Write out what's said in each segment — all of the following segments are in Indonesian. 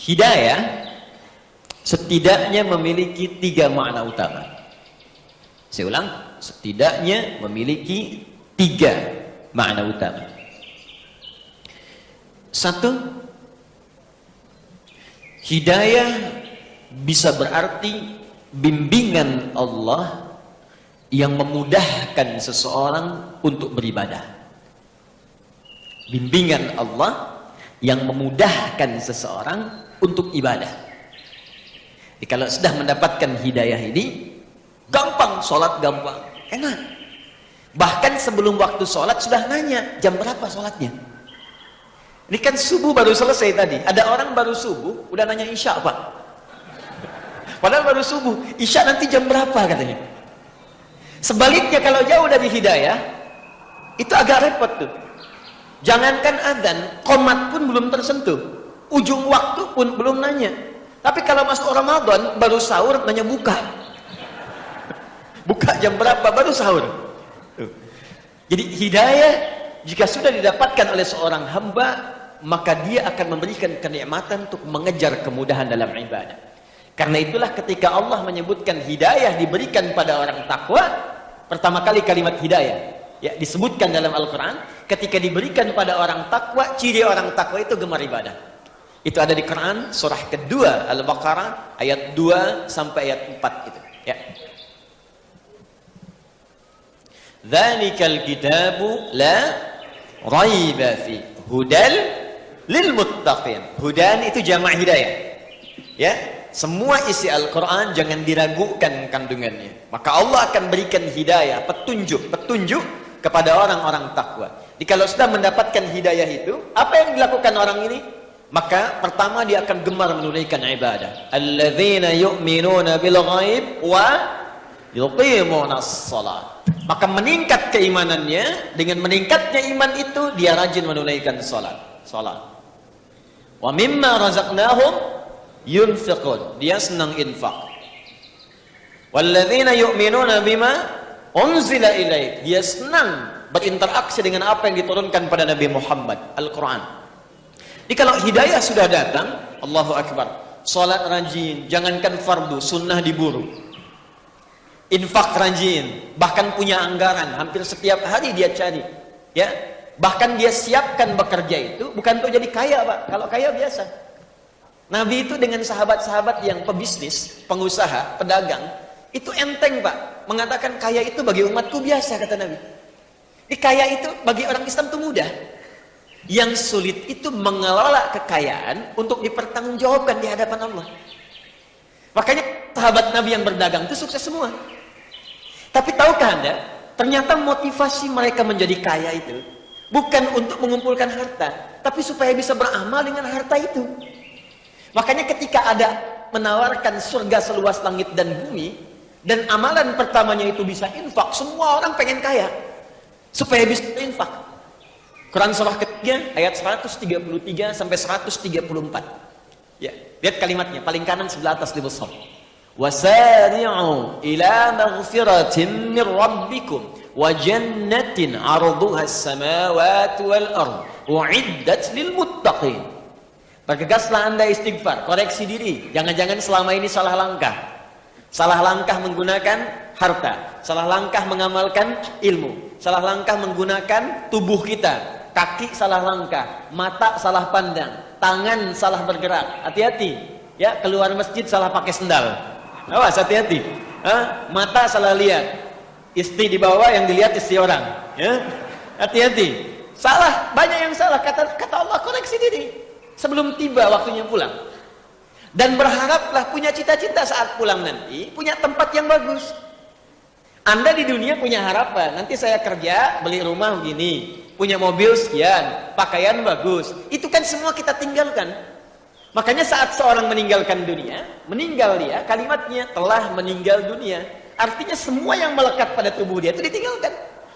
Hidayah setidaknya memiliki 3 makna utama. Saya ulang, setidaknya memiliki 3 makna utama. 1, hidayah bisa berarti bimbingan Allah yang memudahkan seseorang untuk beribadah. Bimbingan Allah yang memudahkan seseorang untuk ibadah. Jadi kalau sudah mendapatkan hidayah ini, gampang, sholat gampang, enak. Bahkan sebelum waktu sholat sudah nanya, jam berapa sholatnya? Ini kan subuh baru selesai tadi. Ada orang baru subuh, udah nanya isya Pak. Padahal baru subuh, isya nanti jam berapa katanya. Sebaliknya kalau jauh dari hidayah, itu agak repot tuh. Jangankan adzan, qomat pun belum tersentuh. Ujung waktu pun belum nanya. Tapi kalau masuk Ramadan, baru sahur nanya buka. Buka jam berapa, baru sahur. Jadi hidayah jika sudah didapatkan oleh seorang hamba, maka dia akan memberikan kenikmatan untuk mengejar kemudahan dalam ibadah. Karena itulah ketika Allah menyebutkan hidayah diberikan pada orang takwa, pertama kali kalimat hidayah ya disebutkan dalam Al-Quran. Ketika diberikan pada orang takwa, ciri orang takwa itu gemar ibadah. Itu ada di Quran surah kedua Al-Baqarah ayat 2 sampai ayat 4 itu ya. Dzalikal kitabu la raiba fi hudal lil muttaqin. Hudan itu jamak hidayah. Ya, semua isi Al-Qur'an jangan diragukan kandungannya. Maka Allah akan berikan hidayah, petunjuk kepada orang-orang takwa. Jadi kalau sudah mendapatkan hidayah itu, apa yang dilakukan orang ini? Maka pertama dia akan gemar menunaikan ibadah. Alladzina yu'minuna bil ghaib wa yuqimunas shalah. Maka meningkat keimanannya, dengan meningkatnya iman itu dia rajin menunaikan salat. Wa mimma razaqnahum yunfiqun. Dia senang infak. Walladzina yu'minuna bima unzila ilaik. Dia senang berinteraksi dengan apa yang diturunkan pada Nabi Muhammad, Al-Quran. Jadi kalau hidayah sudah datang, Allahu Akbar, salat rajin, jangankan fardu, sunnah diburu. Infak rajin, bahkan punya anggaran, hampir setiap hari dia cari. Ya, bahkan dia siapkan bekerja itu bukan untuk jadi kaya, Pak. Kalau kaya biasa. Nabi itu dengan sahabat-sahabat yang pebisnis, pengusaha, pedagang, itu enteng, Pak. Mengatakan kaya itu bagi umatku biasa, kata Nabi. Di kaya itu bagi orang Islam itu mudah. Yang sulit itu mengelola kekayaan untuk dipertanggungjawabkan di hadapan Allah. Makanya sahabat Nabi yang berdagang itu sukses semua. Tapi tahukah Anda, ternyata motivasi mereka menjadi kaya itu bukan untuk mengumpulkan harta, tapi supaya bisa beramal dengan harta itu. Makanya ketika ada menawarkan surga seluas langit dan bumi, dan amalan pertamanya itu bisa infak, semua orang pengen kaya supaya bisa infak. Quran surah ketiga ayat 133 sampai 134. Ya, lihat kalimatnya, paling kanan sebelah atas di besar. Wasari'u ila maghfiratin min rabbikum wa jannatin 'arduha as-samawati wal ardh u'iddat lil muttaqin. Bergegaslah Anda istighfar, koreksi diri. Jangan-jangan selama ini salah langkah. Salah langkah menggunakan harta, salah langkah mengamalkan ilmu, salah langkah menggunakan tubuh kita. Kaki salah langkah, mata salah pandang, tangan salah bergerak. Hati-hati, ya, keluar masjid salah pakai sendal. Awas, hati-hati. Mata salah lihat, istri di bawah yang dilihat istri orang. Ya, hati-hati. Salah, banyak yang salah. Kata Allah, koreksi diri sebelum tiba waktunya pulang. Dan berharaplah punya cita-cita saat pulang nanti, punya tempat yang bagus. Anda di dunia punya harapan, nanti saya kerja, beli rumah begini, punya mobil sekian, pakaian bagus. Itu kan semua kita tinggalkan. Makanya saat seorang meninggalkan dunia, meninggal dia, kalimatnya telah meninggal dunia. Artinya semua yang melekat pada tubuh dia itu ditinggalkan.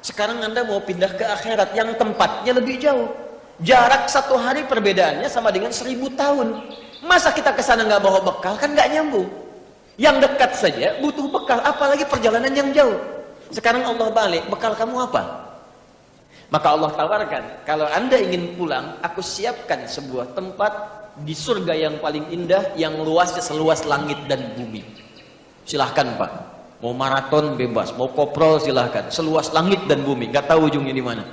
Sekarang Anda mau pindah ke akhirat yang tempatnya lebih jauh. Jarak 1 hari perbedaannya sama dengan 1000 tahun. Masa kita ke sana nggak bawa bekal, kan nggak nyambung. Yang dekat saja butuh bekal, apalagi perjalanan yang jauh. Sekarang Allah balik, bekal kamu apa? Maka Allah tawarkan, kalau Anda ingin pulang, aku siapkan sebuah tempat di surga yang paling indah, yang luasnya seluas langit dan bumi. Silahkan Pak, mau maraton bebas, mau koprol silahkan, seluas langit dan bumi, nggak tahu ujungnya di mana.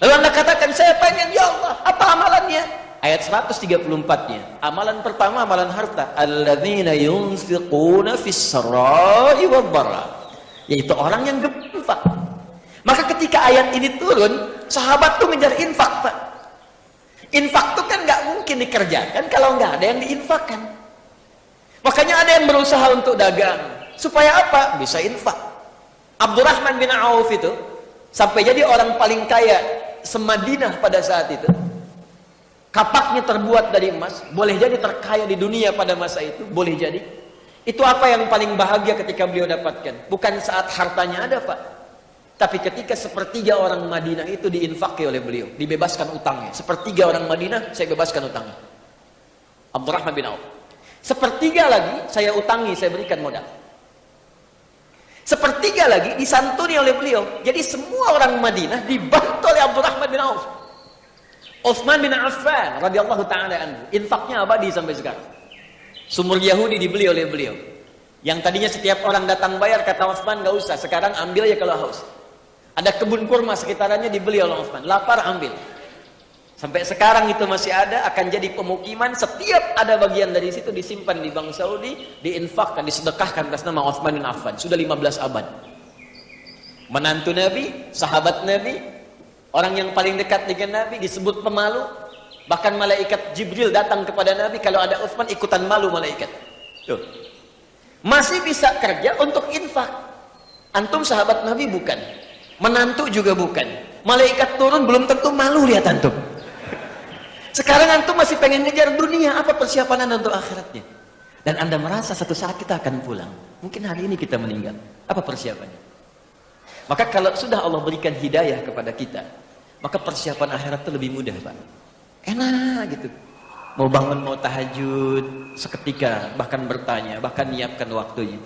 Lalu Anda katakan, saya pengen, ya Allah, apa amalannya? Ayat 134-nya. Amalan pertama, amalan harta. Alladzina yunfiquna fis sarai wad dharra. Yaitu orang yang berinfak. Maka ketika ayat ini turun, sahabat tuh ngejar infak, Pak. Infak tuh kan nggak mungkin dikerjakan kalau nggak ada yang diinfakkan. Makanya ada yang berusaha untuk dagang. Supaya apa? Bisa infak. Abdurrahman bin Auf itu sampai jadi orang paling kaya se-Madinah pada saat itu. Kapaknya terbuat dari emas, boleh jadi terkaya di dunia pada masa itu, boleh jadi. Itu apa yang paling bahagia ketika beliau dapatkan? Bukan saat hartanya ada, Pak. Tapi ketika sepertiga orang Madinah itu diinfaki oleh beliau, dibebaskan utangnya. Sepertiga orang Madinah, saya bebaskan utangnya. Abdurrahman bin Auf. Sepertiga lagi, saya utangi, saya berikan modal. Sepertiga lagi disantuni oleh beliau. Jadi semua orang Madinah dibantu oleh Abdurrahman bin Auf. Utsman bin Affan radhiyallahu taala anhu, infaknya abadi sampai sekarang. Sumur Yahudi dibeli oleh beliau. Yang tadinya setiap orang datang bayar, kata Utsman nggak usah, sekarang ambil ya kalau haus. Ada kebun kurma sekitarannya dibeli oleh Utsman, lapar ambil. Sampai sekarang itu masih ada, akan jadi pemukiman. Setiap ada bagian dari situ disimpan di Bank Saudi, diinfakkan, disedekahkan atas nama Utsman bin Affan. Sudah 15 abad. Menantu Nabi, sahabat Nabi, orang yang paling dekat dengan Nabi, disebut pemalu. Bahkan malaikat Jibril datang kepada Nabi, kalau ada Utsman ikutan malu malaikat. Tuh. Masih bisa kerja untuk infak. Antum sahabat Nabi bukan, menantu juga bukan. Malaikat turun belum tentu malu lihat antum. Sekarang antum masih pengen ngejar dunia, apa persiapan anda untuk akhiratnya? Dan anda merasa satu saat kita akan pulang. Mungkin hari ini kita meninggal. Apa persiapannya? Maka kalau sudah Allah berikan hidayah kepada kita, maka persiapan akhirat itu lebih mudah, Pak. Enak gitu. Mau bangun, mau tahajud, seketika, bahkan bertanya, bahkan nyiapkan waktunya.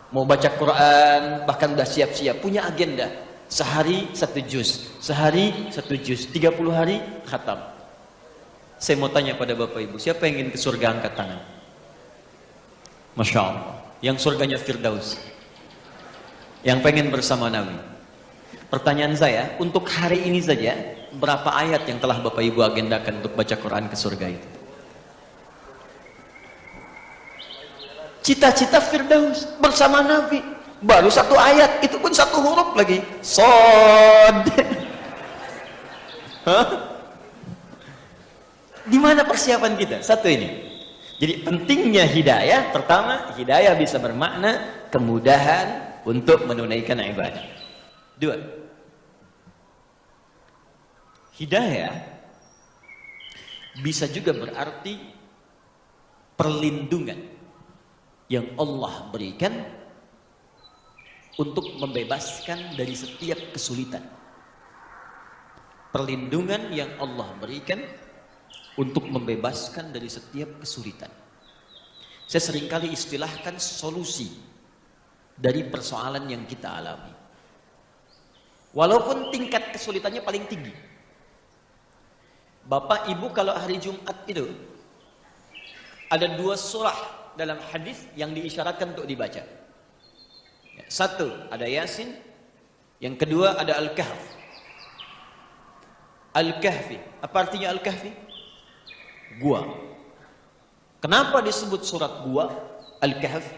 Mau baca Quran, bahkan udah siap-siap, punya agenda. Sehari 1 juz, sehari 1 juz, 30 hari khatam. Saya mau tanya pada Bapak Ibu, siapa yang ingin ke surga angkat tangan? Masya Allah. Yang surganya Firdaus. Yang pengen bersama Nabi. Pertanyaan saya, untuk hari ini saja, berapa ayat yang telah Bapak Ibu agendakan untuk baca Quran ke surga itu? Cita-cita Firdaus bersama Nabi. Baru 1 ayat, itu pun 1 huruf lagi. Sod. Di mana persiapan kita? 1 ini. Jadi pentingnya hidayah, pertama, hidayah bisa bermakna kemudahan untuk menunaikan ibadah. 2. Hidayah bisa juga berarti perlindungan yang Allah berikan untuk membebaskan dari setiap kesulitan. Perlindungan yang Allah berikan untuk membebaskan dari setiap kesulitan. Saya seringkali istilahkan solusi dari persoalan yang kita alami. Walaupun tingkat kesulitannya paling tinggi. Bapak Ibu kalau hari Jumat itu ada 2 surah dalam hadis yang diisyaratkan untuk dibaca. 1 ada Yasin, yang kedua ada Al-Kahf. Al-Kahfi, apa artinya Al-Kahfi? Gua. Kenapa disebut surat gua Al-Kahf?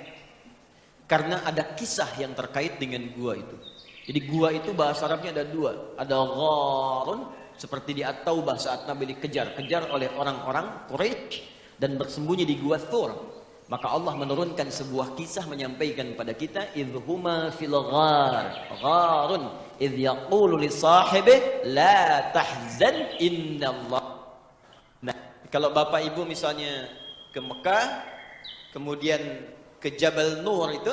Karena ada kisah yang terkait dengan gua itu. Jadi gua itu bahasa Arabnya ada 2. Ada gharun, seperti di At-Taubah saat Nabi dikejar-kejar oleh orang-orang Quraisy dan bersembunyi di gua Thur. Maka Allah menurunkan sebuah kisah menyampaikan kepada kita, idhuma fil ghar, gharun, idh yaqulu li sahibi la tahzan innallah. Nah, kalau Bapak Ibu misalnya ke Mekah, kemudian ke Jabal Nur itu,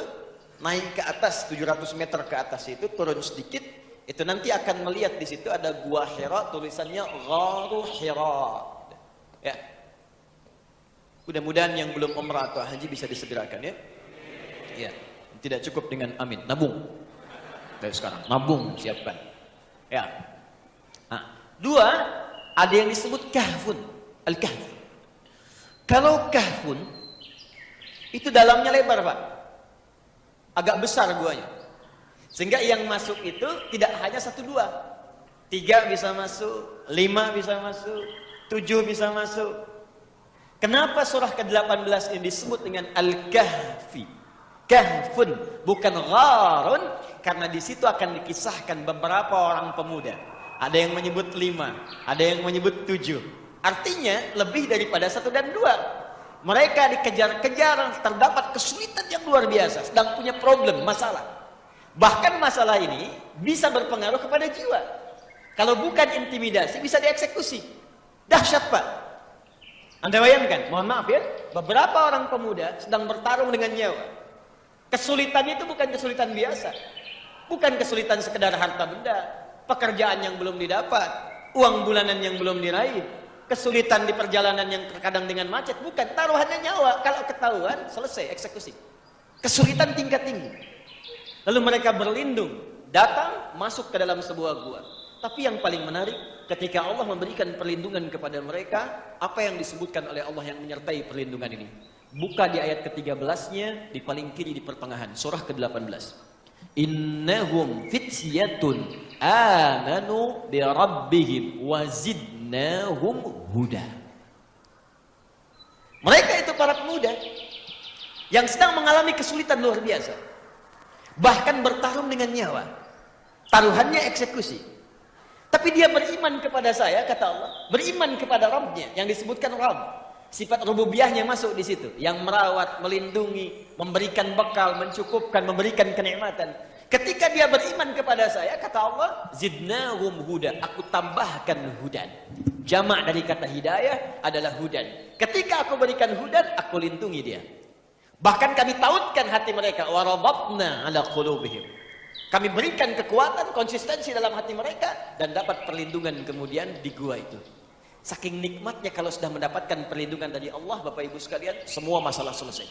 naik ke atas 700 meter ke atas itu, turun sedikit, itu nanti akan melihat di situ ada gua Hira, tulisannya Gharu Hira. Ya. Mudah-mudahan yang belum umrah atau haji bisa disegerakan ya. Ya, tidak cukup dengan amin, nabung. Dari sekarang, nabung siapkan. Ya. Nah, 2 ada yang disebut kahfun, al-kahf. Kalau kahfun, itu dalamnya lebar, Pak. Agak besar guanya. Sehingga yang masuk itu tidak hanya 1, 2. 3 bisa masuk, 5 bisa masuk, 7 bisa masuk. Kenapa surah ke-18 ini disebut dengan Al-Kahfi? Kahfun, bukan gharun, karena di situ akan dikisahkan beberapa orang pemuda. Ada yang menyebut 5, ada yang menyebut 7. Artinya lebih daripada 1 dan 2. Mereka dikejar-kejar, terdapat kesulitan yang luar biasa, sedang punya problem, masalah. Bahkan masalah ini bisa berpengaruh kepada jiwa. Kalau bukan intimidasi, bisa dieksekusi. Dahsyat, Pak. Anda bayangkan, mohon maaf ya, beberapa orang pemuda sedang bertarung dengan nyawa. Kesulitan itu bukan kesulitan biasa. Bukan kesulitan sekedar harta benda, pekerjaan yang belum didapat, uang bulanan yang belum diraih, kesulitan di perjalanan yang terkadang dengan macet. Bukan, taruhannya nyawa. Kalau ketahuan, selesai eksekusi. Kesulitan tingkat tinggi. Lalu mereka berlindung, datang, masuk ke dalam sebuah gua. Tapi yang paling menarik, ketika Allah memberikan perlindungan kepada mereka, apa yang disebutkan oleh Allah yang menyertai perlindungan ini? Buka di ayat ke-13-nya, di paling kiri di pertengahan, surah ke-18. Innahum fityatun amanu bi rabbihim wa zidnahum huda. Mereka itu para pemuda yang sedang mengalami kesulitan luar biasa. Bahkan bertarung dengan nyawa. Taruhannya eksekusi. Tapi dia beriman kepada saya, kata Allah. Beriman kepada Rabbnya, yang disebutkan Rabb. Sifat rububiyahnya masuk di situ. Yang merawat, melindungi, memberikan bekal, mencukupkan, memberikan kenikmatan. Ketika dia beriman kepada saya, kata Allah, zidnahum huda. Aku tambahkan hudan. Jamak dari kata hidayah adalah hudan. Ketika aku berikan hudan, aku lindungi dia. Bahkan kami tautkan hati mereka. Warabatna ala qulubihim. Kami berikan kekuatan, konsistensi dalam hati mereka, dan dapat perlindungan kemudian di gua itu. Saking nikmatnya kalau sudah mendapatkan perlindungan dari Allah, Bapak Ibu sekalian, semua masalah selesai.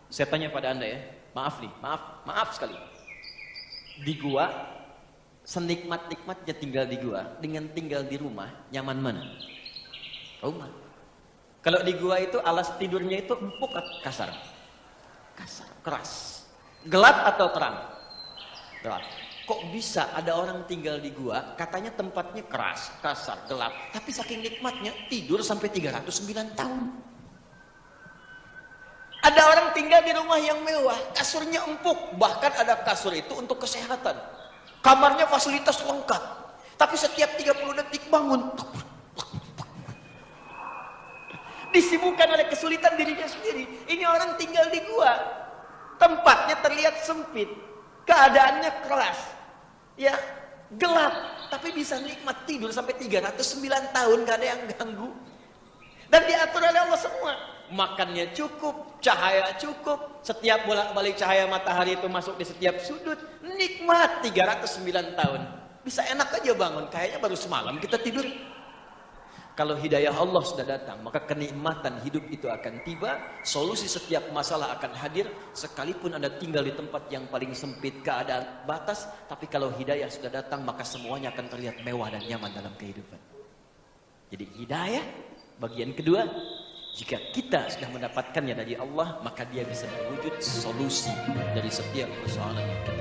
Saya tanya pada Anda ya, maaf nih, maaf sekali. Di gua, senikmat-nikmatnya tinggal di gua, dengan tinggal di rumah, nyaman mana? Rumah. Kalau di gua itu alas tidurnya itu empuk atau kasar? Kasar, keras. Gelap atau terang? Gelap. Kok bisa ada orang tinggal di gua, katanya tempatnya keras, kasar, gelap, tapi saking nikmatnya tidur sampai 309 tahun. Ada orang tinggal di rumah yang mewah, kasurnya empuk, bahkan ada kasur itu untuk kesehatan. Kamarnya fasilitas lengkap, tapi setiap 30 detik bangun. Disibukkan oleh kesulitan dirinya sendiri. Ini orang tinggal di gua, tempatnya terlihat sempit, keadaannya keras, ya gelap, tapi bisa nikmat tidur sampai 309 tahun, gak ada yang ganggu. Dan diatur oleh Allah semua. Makannya cukup, cahaya cukup, setiap bolak-balik cahaya matahari itu masuk di setiap sudut, nikmat 309 tahun. Bisa enak aja bangun, kayaknya baru semalam kita tidur. Kalau hidayah Allah sudah datang, maka kenikmatan hidup itu akan tiba, solusi setiap masalah akan hadir, sekalipun Anda tinggal di tempat yang paling sempit, keadaan batas, tapi kalau hidayah sudah datang, maka semuanya akan terlihat mewah dan nyaman dalam kehidupan. Jadi hidayah, bagian kedua, jika kita sudah mendapatkannya dari Allah, maka dia bisa berwujud solusi dari setiap persoalan yang kita